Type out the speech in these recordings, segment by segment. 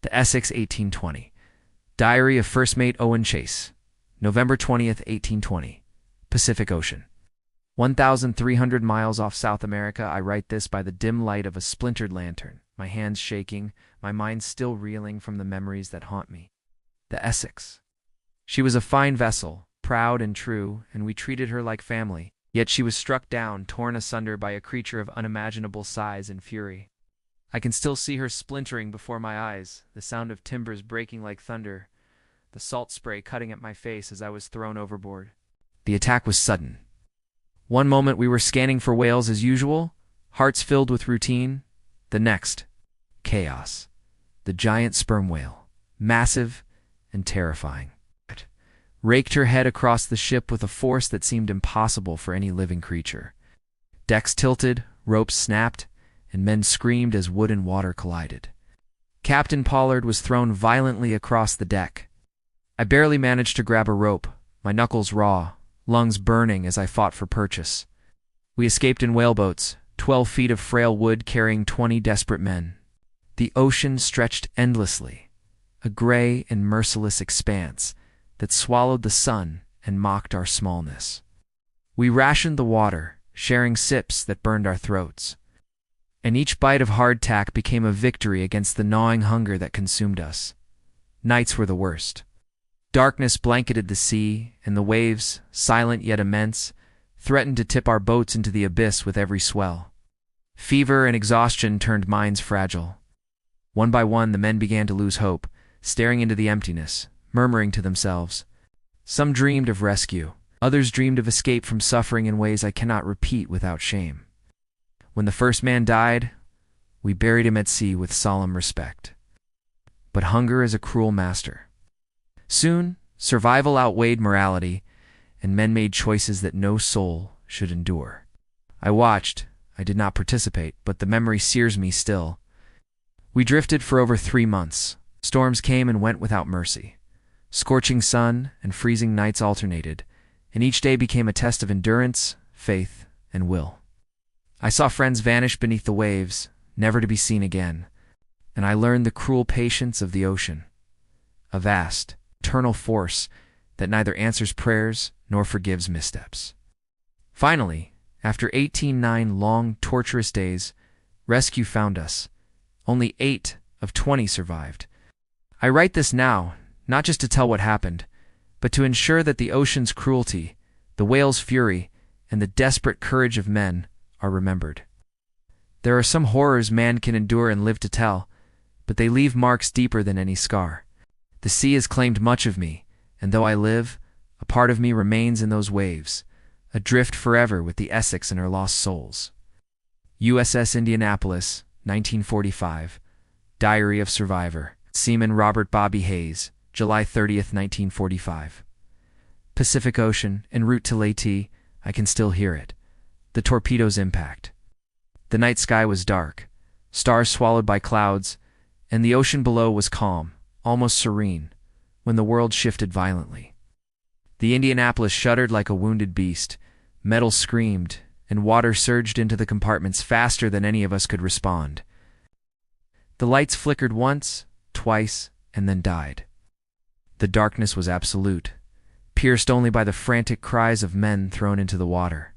The Essex 1820. Diary of First Mate Owen Chase. November 20th, 1820. Pacific Ocean. 1,300 miles off South America, I write this by the dim light of a splintered lantern, my hands shaking, my mind still reeling from the memories that haunt me. The Essex. She was a fine vessel, proud and true, and we treated her like family. Yet she was struck down, torn asunder by a creature of unimaginable size and fury. I can still see her splintering before my eyes, the sound of timbers breaking like thunder, the salt spray cutting at my face as I was thrown overboard. The attack was sudden. One moment we were scanning for whales as usual, hearts filled with routine. The next, chaos. The giant sperm whale, massive and terrifying, raked her head across the ship with a force that seemed impossible for any living creature. Decks tilted, ropes snapped, and men screamed as wood and water collided. Captain Pollard was thrown violently across the deck. I barely managed to grab a rope, my knuckles raw, lungs burning as I fought for purchase. We escaped in whaleboats, 12 feet of frail wood carrying 20 desperate men. The ocean stretched endlessly, a gray and merciless expanse that swallowed the sun and mocked our smallness. We rationed the water, sharing sips that burned our throats. And each bite of hardtack became a victory against the gnawing hunger that consumed us. Nights were the worst. Darkness blanketed the sea, and the waves, silent yet immense, threatened to tip our boats into the abyss with every swell. Fever and exhaustion turned minds fragile. One by one, the men began to lose hope, staring into the emptiness, murmuring to themselves. Some dreamed of rescue. Others dreamed of escape from suffering in ways I cannot repeat without shame. When the first man died, we buried him at sea with solemn respect. But hunger is a cruel master. Soon, survival outweighed morality, and men made choices that no soul should endure. I watched. I did not participate, but the memory sears me still. We drifted for over 3 months. Storms came and went without mercy. Scorching sun and freezing nights alternated, and each day became a test of endurance, faith, and will. I saw friends vanish beneath the waves, never to be seen again, and I learned the cruel patience of the ocean, a vast, eternal force that neither answers prayers nor forgives missteps. Finally, after 18 long, torturous days, rescue found us. Only 8 of 20 survived. I write this now, not just to tell what happened, but to ensure that the ocean's cruelty, the whale's fury, and the desperate courage of men are remembered. There are some horrors man can endure and live to tell, but they leave marks deeper than any scar. The sea has claimed much of me, and though I live, a part of me remains in those waves, adrift forever with the Essex and her lost souls. USS Indianapolis, 1945. Diary of Survivor. Seaman Robert Bobby Hayes, July 30th, 1945. Pacific Ocean, en route to Leyte, I can still hear it. The torpedo's impact. The night sky was dark, stars swallowed by clouds, and the ocean below was calm, almost serene, when the world shifted violently. The Indianapolis shuddered like a wounded beast, metal screamed, and water surged into the compartments faster than any of us could respond. The lights flickered once, twice, and then died. The darkness was absolute, pierced only by the frantic cries of men thrown into the water.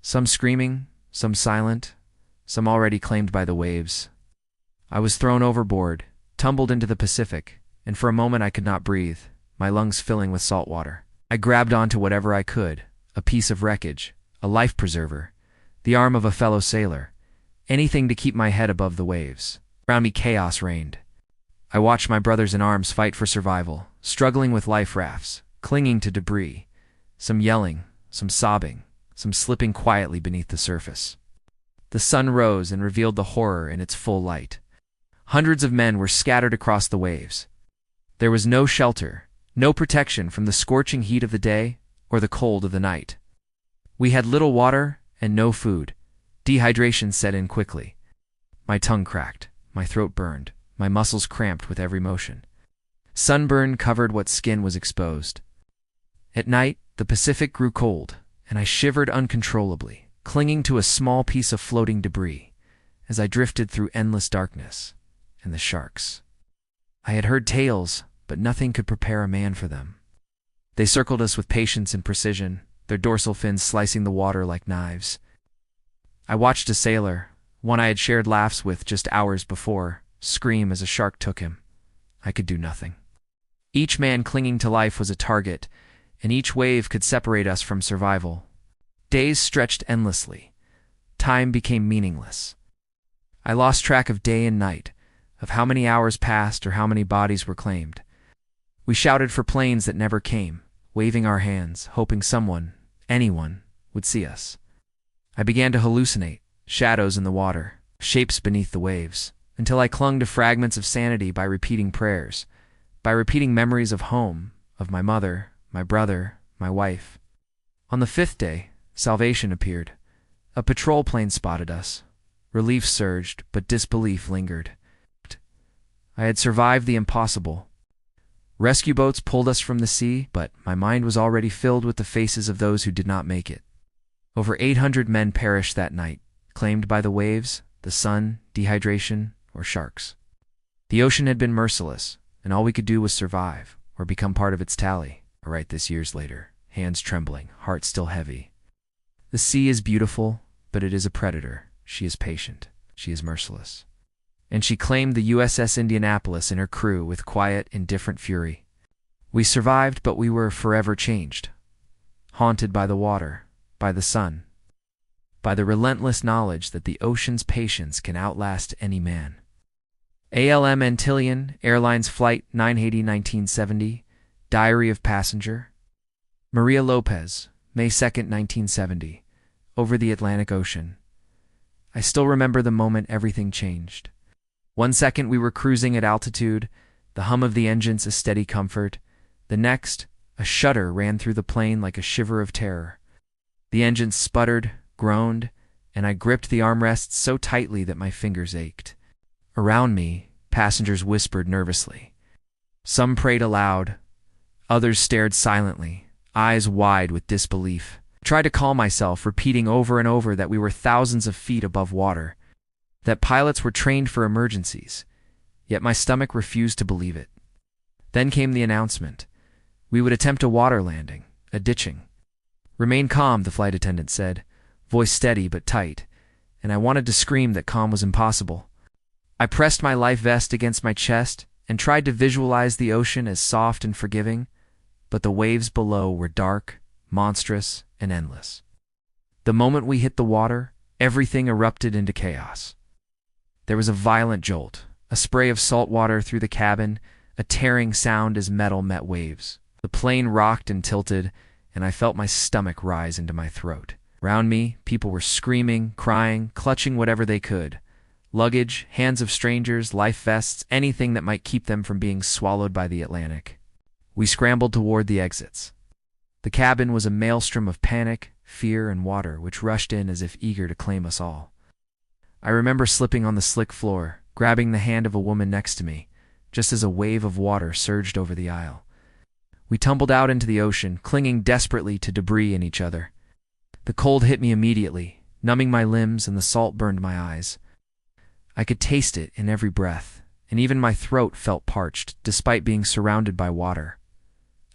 Some screaming, some silent, some already claimed by the waves. I was thrown overboard, tumbled into the Pacific, and for a moment I could not breathe, my lungs filling with salt water. I grabbed onto whatever I could, a piece of wreckage, a life preserver, the arm of a fellow sailor, anything to keep my head above the waves. Around me chaos reigned. I watched my brothers in arms fight for survival, struggling with life rafts, clinging to debris, some yelling, some sobbing, some slipping quietly beneath the surface. The sun rose and revealed the horror in its full light. Hundreds of men were scattered across the waves. There was no shelter, no protection from the scorching heat of the day or the cold of the night. We had little water and no food. Dehydration set in quickly. My tongue cracked, my throat burned, my muscles cramped with every motion. Sunburn covered what skin was exposed. At night, the Pacific grew cold, and I shivered uncontrollably, clinging to a small piece of floating debris as I drifted through endless darkness and the sharks. I had heard tales, but nothing could prepare a man for them. They circled us with patience and precision, their dorsal fins slicing the water like knives. I watched a sailor, one I had shared laughs with just hours before, scream as a shark took him. I could do nothing. Each man clinging to life was a target, and each wave could separate us from survival. Days stretched endlessly. Time became meaningless. I lost track of day and night, of how many hours passed or how many bodies were claimed. We shouted for planes that never came, waving our hands, hoping someone, anyone, would see us. I began to hallucinate, shadows in the water, shapes beneath the waves, until I clung to fragments of sanity by repeating prayers, by repeating memories of home, of my mother, my brother, my wife. On the fifth day, salvation appeared. A patrol plane spotted us. Relief surged, but disbelief lingered. I had survived the impossible. Rescue boats pulled us from the sea, but my mind was already filled with the faces of those who did not make it. Over 800 men perished that night, claimed by the waves, the sun, dehydration, or sharks. The ocean had been merciless, and all we could do was survive, or become part of its tally. I write this years later, hands trembling, heart still heavy. The sea is beautiful, but it is a predator. She is patient. She is merciless. And she claimed the USS Indianapolis and her crew with quiet, indifferent fury. We survived, but we were forever changed. Haunted by the water, by the sun, by the relentless knowledge that the ocean's patience can outlast any man. ALM Antillean Airlines Flight 980-1970, Diary of Passenger. Maria Lopez, May 2, 1970, over the Atlantic Ocean. I still remember the moment everything changed. 1 second we were cruising at altitude, the hum of the engines a steady comfort. The next, a shudder ran through the plane like a shiver of terror. The engines sputtered, groaned, and I gripped the armrests so tightly that my fingers ached. Around me, passengers whispered nervously. Some prayed aloud. Others stared silently, eyes wide with disbelief. I tried to calm myself, repeating over and over that we were thousands of feet above water, that pilots were trained for emergencies, yet my stomach refused to believe it. Then came the announcement. We would attempt a water landing, a ditching. "Remain calm," the flight attendant said, voice steady but tight, and I wanted to scream that calm was impossible. I pressed my life vest against my chest and tried to visualize the ocean as soft and forgiving, but the waves below were dark, monstrous, and endless. The moment we hit the water, everything erupted into chaos. There was a violent jolt, a spray of salt water through the cabin, a tearing sound as metal met waves. The plane rocked and tilted, and I felt my stomach rise into my throat. Around me, people were screaming, crying, clutching whatever they could. Luggage, hands of strangers, life vests, anything that might keep them from being swallowed by the Atlantic. We scrambled toward the exits. The cabin was a maelstrom of panic, fear, and water, which rushed in as if eager to claim us all. I remember slipping on the slick floor, grabbing the hand of a woman next to me, just as a wave of water surged over the aisle. We tumbled out into the ocean, clinging desperately to debris and each other. The cold hit me immediately, numbing my limbs, and the salt burned my eyes. I could taste it in every breath, and even my throat felt parched, despite being surrounded by water.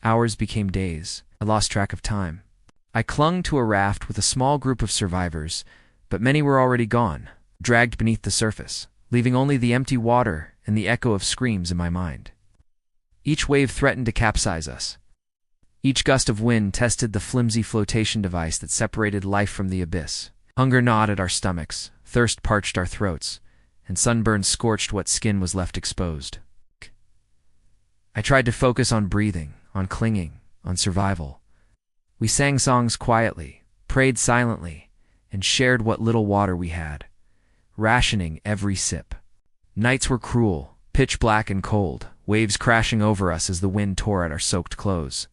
Hours became days. I lost track of time. I clung to a raft with a small group of survivors, but many were already gone, dragged beneath the surface, leaving only the empty water and the echo of screams in my mind. Each wave threatened to capsize us. Each gust of wind tested the flimsy flotation device that separated life from the abyss. Hunger gnawed at our stomachs, thirst parched our throats, and sunburn scorched what skin was left exposed. I tried to focus on breathing, on clinging, on survival. We sang songs quietly, prayed silently, and shared what little water we had, rationing every sip. Nights were cruel, pitch black and cold, waves crashing over us as the wind tore at our soaked clothes.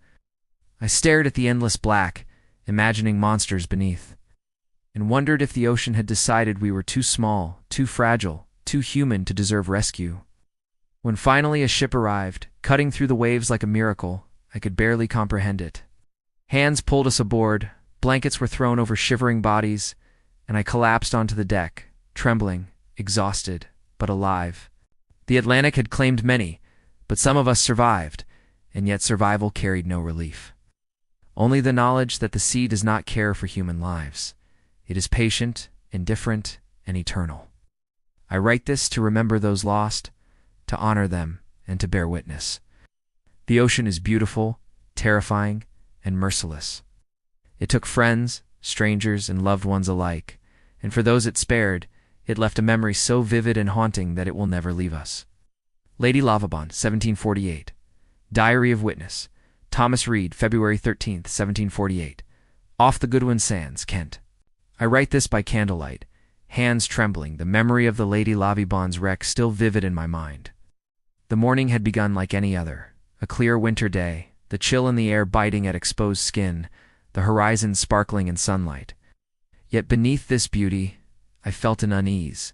I stared at the endless black, imagining monsters beneath, and wondered if the ocean had decided we were too small, too fragile, too human to deserve rescue. When finally a ship arrived, cutting through the waves like a miracle, I could barely comprehend it. Hands pulled us aboard, blankets were thrown over shivering bodies, and I collapsed onto the deck, trembling, exhausted, but alive. The Atlantic had claimed many, But some of us survived, and yet survival carried no relief. Only the knowledge that the sea does not care for human lives. It is patient, indifferent, and eternal. I write this to remember those lost, to honor them, and to bear witness. The ocean is beautiful, terrifying, and merciless. It took friends, strangers, and loved ones alike, and for those it spared, it left a memory so vivid and haunting that it will never leave us. Lady Lovibond, 1748. Diary of Witness. Thomas Reed, February 13, 1748. Off the Goodwin Sands, Kent. I write this by candlelight, hands trembling, the memory of the Lady Lovibond's wreck still vivid in my mind. The morning had begun like any other, a clear winter day, the chill in the air biting at exposed skin, the horizon sparkling in sunlight. Yet beneath this beauty, I felt an unease,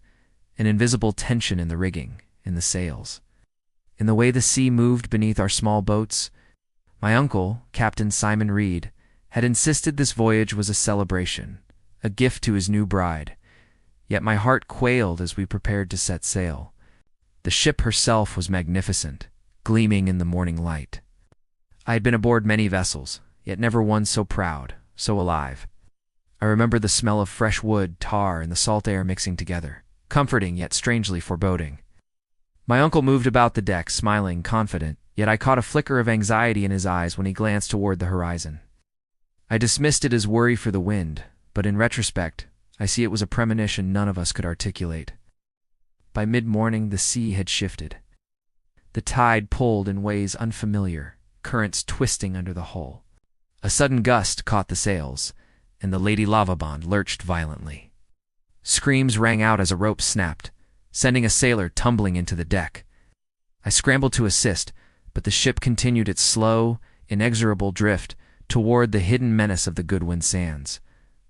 an invisible tension in the rigging, in the sails. In the way the sea moved beneath our small boats, my uncle, Captain Simon Reed, had insisted this voyage was a celebration, a gift to his new bride. Yet my heart quailed as we prepared to set sail. The ship herself was magnificent, gleaming in the morning light. I had been aboard many vessels, yet never one so proud, so alive. I remember the smell of fresh wood, tar, and the salt air mixing together, comforting yet strangely foreboding. My uncle moved about the deck, smiling, confident, yet I caught a flicker of anxiety in his eyes when he glanced toward the horizon. I dismissed it as worry for the wind, but in retrospect, I see it was a premonition none of us could articulate. By mid-morning, the sea had shifted. The tide pulled in ways unfamiliar, currents twisting under the hull. A sudden gust caught the sails, and the Lady Lovibond lurched violently. Screams rang out as a rope snapped, sending a sailor tumbling into the deck. I scrambled to assist, but the ship continued its slow, inexorable drift toward the hidden menace of the Goodwin Sands.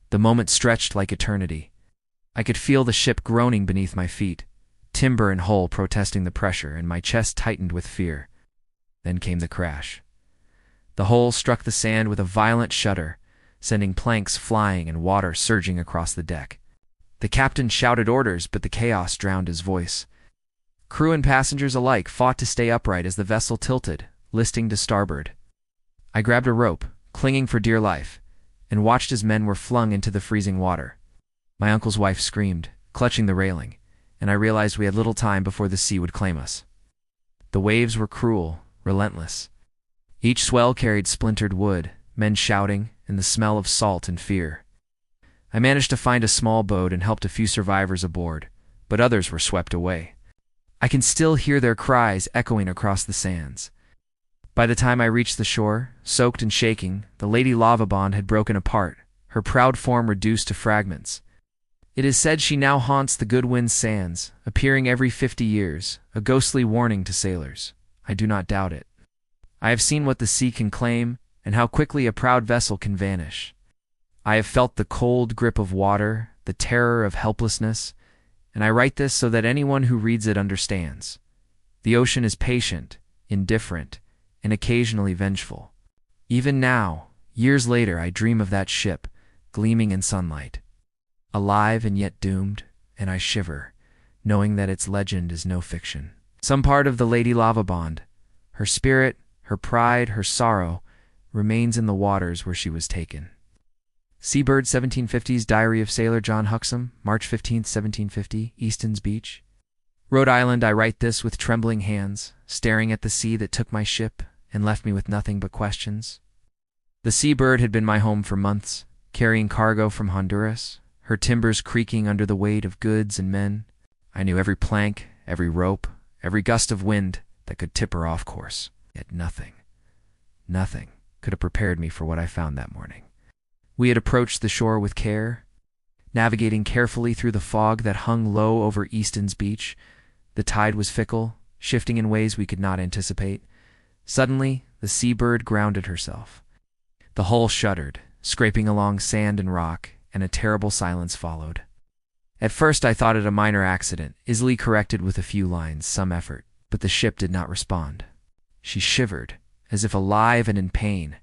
The moment stretched like eternity. I could feel the ship groaning beneath my feet, timber and hull protesting the pressure, and my chest tightened with fear. Then came the crash. The hull struck the sand with a violent shudder, sending planks flying and water surging across the deck. The captain shouted orders, but the chaos drowned his voice. Crew and passengers alike fought to stay upright as the vessel tilted, listing to starboard. I grabbed a rope, clinging for dear life, and watched as men were flung into the freezing water. My uncle's wife screamed, clutching the railing, and I realized we had little time before the sea would claim us. The waves were cruel, relentless. Each swell carried splintered wood, men shouting, and the smell of salt and fear. I managed to find a small boat and helped a few survivors aboard, but others were swept away. I can still hear their cries echoing across the sands. By the time I reached the shore, soaked and shaking, the Lady Lovibond had broken apart, her proud form reduced to fragments. It is said she now haunts the Goodwin Sands, appearing every 50 years, a ghostly warning to sailors. I do not doubt it. I have seen what the sea can claim, and how quickly a proud vessel can vanish. I have felt the cold grip of water, the terror of helplessness, and I write this so that anyone who reads it understands. The ocean is patient, indifferent, and occasionally vengeful. Even now, years later, I dream of that ship, gleaming in sunlight. Alive and yet doomed, and I shiver, knowing that its legend is no fiction. Some part of the Lady Lovibond, her spirit, her pride, her sorrow, remains in the waters where she was taken. Seabird, 1750s, Diary of Sailor John Huxham, March 15, 1750, Easton's Beach. Rhode Island, I write this with trembling hands, staring at the sea that took my ship and left me with nothing but questions. The Seabird had been my home for months, carrying cargo from Honduras, her timbers creaking under the weight of goods and men. I knew every plank, every rope, every gust of wind that could tip her off course. Yet nothing could have prepared me for what I found that morning. We had approached the shore with care, navigating carefully through the fog that hung low over Easton's Beach. The tide was fickle, shifting in ways we could not anticipate. Suddenly, the Seabird grounded herself. The hull shuddered, scraping along sand and rock, and a terrible silence followed. At first I thought it a minor accident, easily corrected with a few lines, some effort, but the ship did not respond. She shivered, as if alive and in pain,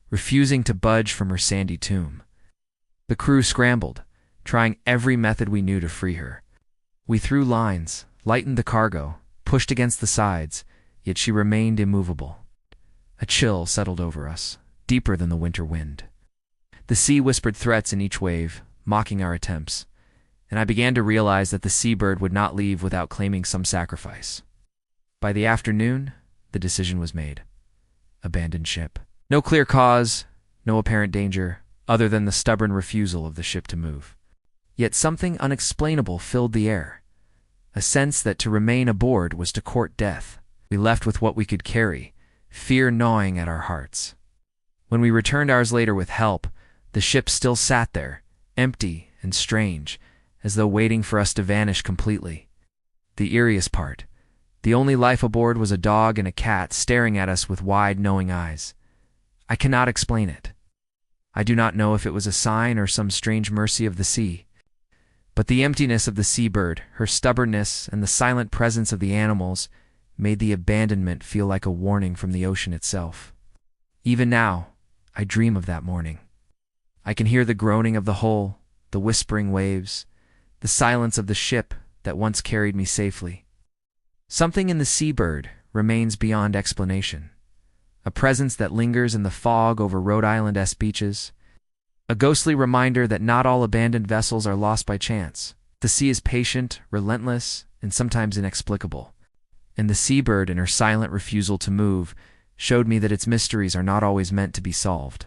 refusing to budge from her sandy tomb. The crew scrambled, trying every method we knew to free her. We threw lines, lightened the cargo, pushed against the sides, yet she remained immovable. A chill settled over us, deeper than the winter wind. The sea whispered threats in each wave, mocking our attempts, and I began to realize that the Seabird would not leave without claiming some sacrifice. By the afternoon, the decision was made. Abandon ship. No clear cause, no apparent danger, other than the stubborn refusal of the ship to move. Yet something unexplainable filled the air. A sense that to remain aboard was to court death. We left with what we could carry, fear gnawing at our hearts. When we returned hours later with help, the ship still sat there, empty and strange, as though waiting for us to vanish completely. The eeriest part, the only life aboard was a dog and a cat staring at us with wide, knowing eyes. I cannot explain it. I do not know if it was a sign or some strange mercy of the sea. But the emptiness of the Seabird, her stubbornness, and the silent presence of the animals made the abandonment feel like a warning from the ocean itself. Even now, I dream of that morning. I can hear the groaning of the hull, the whispering waves, the silence of the ship that once carried me safely. Something in the Seabird remains beyond explanation. A presence that lingers in the fog over Rhode Island's beaches. A ghostly reminder that not all abandoned vessels are lost by chance. The sea is patient, relentless, and sometimes inexplicable. And the Seabird, in her silent refusal to move, showed me that its mysteries are not always meant to be solved.